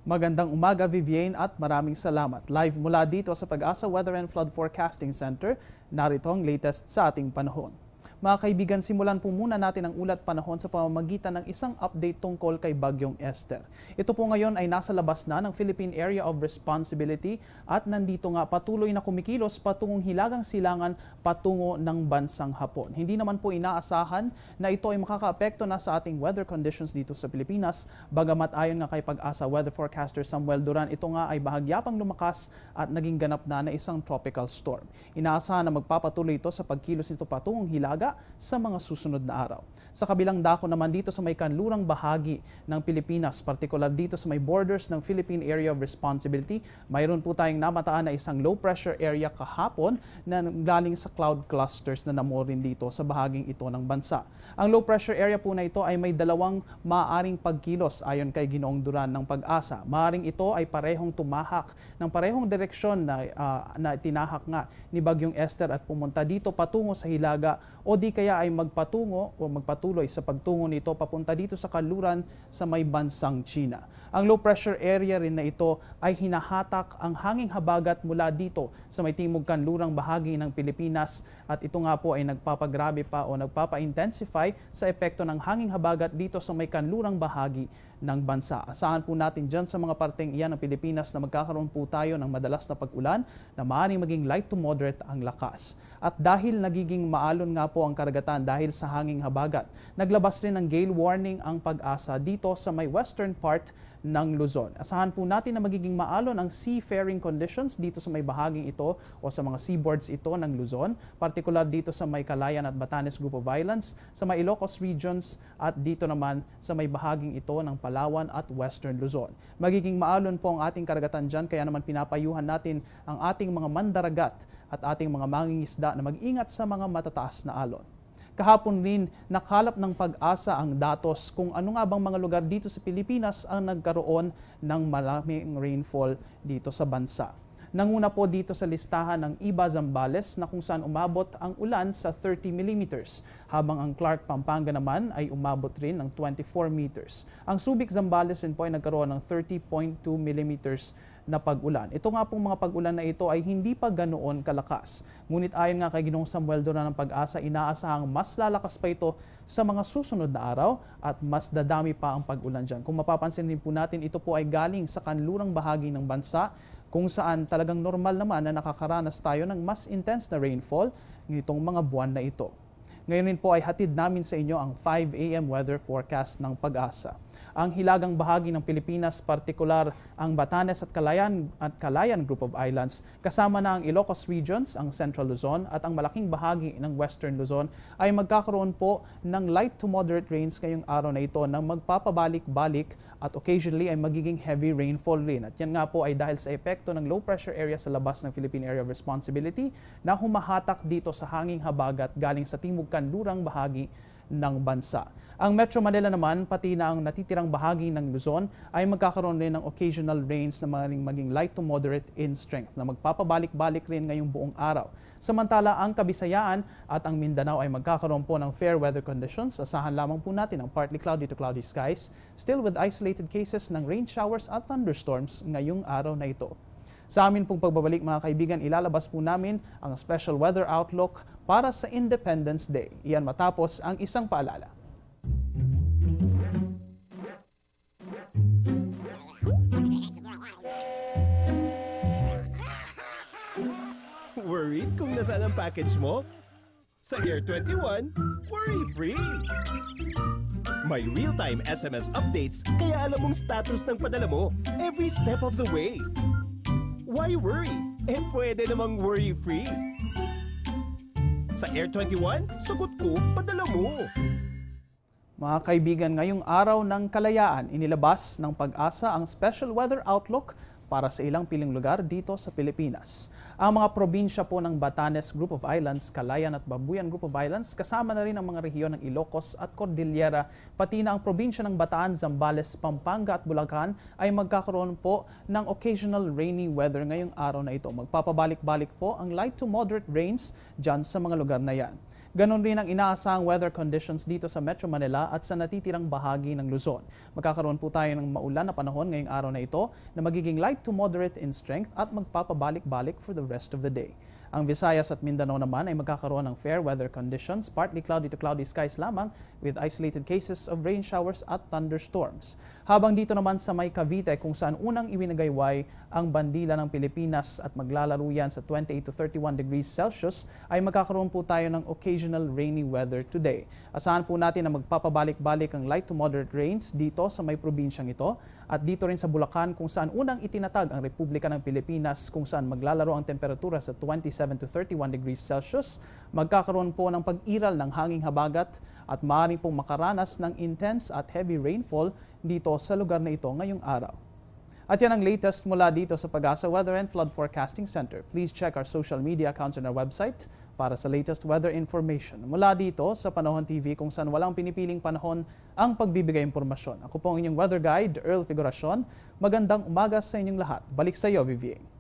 Magandang umaga, Vivienne, at maraming salamat. Live mula dito sa Pag-asa Weather and Flood Forecasting Center, narito ang latest sa ating panahon. Mga kaibigan, simulan po muna natin ang ulat panahon sa pamamagitan ng isang update tungkol kay Bagyong Esther. Ito po ngayon ay nasa labas na ng Philippine Area of Responsibility at nandito nga patuloy na kumikilos patungong Hilagang Silangan patungo ng bansang Hapon. Hindi naman po inaasahan na ito ay makakaapekto na sa ating weather conditions dito sa Pilipinas. Bagamat ayon nga kay Pag-asa Weather Forecaster Samuel Duran, ito nga ay bahagya pang lumakas at naging ganap na isang tropical storm. Inaasahan na magpapatuloy ito sa pagkilos nito patungong Hilaga sa mga susunod na araw. Sa kabilang dako naman dito sa may kanlurang bahagi ng Pilipinas, partikular dito sa may borders ng Philippine Area of Responsibility, mayroon po tayong namataan na isang low pressure area kahapon na galing sa cloud clusters na namo rin dito sa bahaging ito ng bansa. Ang low pressure area po na ito ay may dalawang maaaring pagkilos ayon kay Ginoong Duran ng Pag-asa. Maaaring ito ay parehong tumahak ng parehong direksyon na tinahak nga ni Bagyong Esther at pumunta dito patungo sa Hilaga o di kaya ay magpatungo o magpatuloy sa pagtungo nito papunta dito sa kanluran sa may bansang China. Ang low pressure area rin na ito ay hinahatak ang hanging habagat mula dito sa may timog kanlurang bahagi ng Pilipinas at ito nga po ay nagpapagrabe pa o nagpapa-intensify sa epekto ng hanging habagat dito sa may kanlurang bahagi ng bansa. Asahan po natin dyan sa mga parteng iyan ng Pilipinas na magkakaroon po tayo ng madalas na pag-ulan na maaaring maging light to moderate ang lakas. At dahil nagiging maalon nga po ang karagatan dahil sa hanging habagat, naglabas rin ng gale warning ang Pag-asa dito sa may western part ng Luzon. Asahan po natin na magiging maalon ang seafaring conditions dito sa may bahaging ito o sa mga seaboards ito ng Luzon, partikular dito sa may Calayan at Batanes Group of Islands, sa may Ilocos regions at dito naman sa may bahaging ito ng Palawan at Western Luzon. Magiging maalon po ang ating karagatan dyan, kaya naman pinapayuhan natin ang ating mga mandaragat at ating mga mangingisda na mag-ingat sa mga matataas na alon. Kahapon rin nakalap ng Pag-asa ang datos kung ano nga bang mga lugar dito sa Pilipinas ang nagkaroon ng maraming rainfall dito sa bansa. Nanguna po dito sa listahan ng Iba Zambales na kung saan umabot ang ulan sa 30 mm, habang ang Clark, Pampanga naman ay umabot rin ng 24 meters. Ang Subic, Zambales rin po ay nagkaroon ng 30.2 mm na pag-ulan. Ito nga pong mga pag-ulan na ito ay hindi pa ganoon kalakas. Ngunit ayon nga kay Ginoong Samuel Duran ng Pag-asa, inaasahang mas lalakas pa ito sa mga susunod na araw at mas dadami pa ang pag-ulan dyan. Kung mapapansin din po natin, ito po ay galing sa kanlurang bahagi ng bansa kung saan talagang normal naman na nakakaranas tayo ng mas intense na rainfall nitong mga buwan na ito. Ngayon rin po ay hatid namin sa inyo ang 5 AM weather forecast ng Pag-asa. Ang hilagang bahagi ng Pilipinas, partikular ang Batanes at Calayan Group of Islands, kasama na ang Ilocos regions, ang Central Luzon at ang malaking bahagi ng Western Luzon ay magkakaroon po ng light to moderate rains ngayong araw na ito na magpapabalik-balik at occasionally ay magiging heavy rainfall rin. At yan nga po ay dahil sa epekto ng low pressure area sa labas ng Philippine Area of Responsibility na humahatak dito sa hanging habagat galing sa timog kanlurang bahagi ng bansa. Ang Metro Manila naman, pati na ang natitirang bahagi ng Luzon ay magkakaroon rin ng occasional rains na maging light to moderate in strength na magpapabalik-balik rin ngayong buong araw. Samantala, ang Kabisayaan at ang Mindanao ay magkakaroon po ng fair weather conditions. Asahan lamang po natin ang partly cloudy to cloudy skies, still with isolated cases ng rain showers at thunderstorms ngayong araw na ito. Sa amin pong pagbabalik mga kaibigan, ilalabas po namin ang special weather outlook para sa Independence Day. Iyan matapos ang isang paalala. Worried kung nasaan ang package mo? Sa Air 21, worry-free! May real-time SMS updates kaya alam mong status ng padala mo every step of the way. Why worry? Pwede namang worry-free. Sa Air 21, sagot ko, padala mo. Mga kaibigan, ngayong araw ng kalayaan, inilabas ng Pag-asa ang special weather outlook para sa ilang piling lugar dito sa Pilipinas. Ang mga probinsya po ng Batanes Group of Islands, Calayan at Babuyan Group of Islands, kasama na rin ang mga rehiyon ng Ilocos at Cordillera, pati na ang probinsya ng Bataan, Zambales, Pampanga at Bulacan ay magkakaroon po ng occasional rainy weather ngayong araw na ito. Magpapabalik-balik po ang light to moderate rains dyan sa mga lugar na yan. Ganon rin ang inaasahang weather conditions dito sa Metro Manila at sa natitirang bahagi ng Luzon. Magkakaroon po tayo ng maulan na panahon ngayong araw na ito na magiging light to moderate in strength at magpapabalik-balik for the rest of the day. Ang Visayas at Mindanao naman ay magkakaroon ng fair weather conditions, partly cloudy to cloudy skies lamang with isolated cases of rain showers at thunderstorms. Habang dito naman sa may Cavite kung saan unang iwinagayway ang bandila ng Pilipinas at maglalaro yan sa 28 to 31 degrees Celsius ay magkakaroon po tayo ng occasional rainy weather today. Asahan po natin na magpapabalik-balik ang light to moderate rains dito sa may probinsyang ito at dito rin sa Bulacan kung saan unang itinatag ang Republika ng Pilipinas kung saan maglalaro ang temperatura sa 27 to 31 degrees Celsius. Magkakaroon po ng pag-iral ng hanging habagat at maaaring pong makaranas ng intense at heavy rainfall dito sa lugar na ito ngayong araw. At yan ang latest mula dito sa Pag-asa Weather and Flood Forecasting Center. Please check our social media accounts on our website para sa latest weather information. Mula dito sa Panahon TV kung saan walang pinipiling panahon ang pagbibigay impormasyon. Ako po ang inyong weather guide, Earl Figuracion. Magandang umaga sa inyong lahat. Balik sa iyo, Vivian.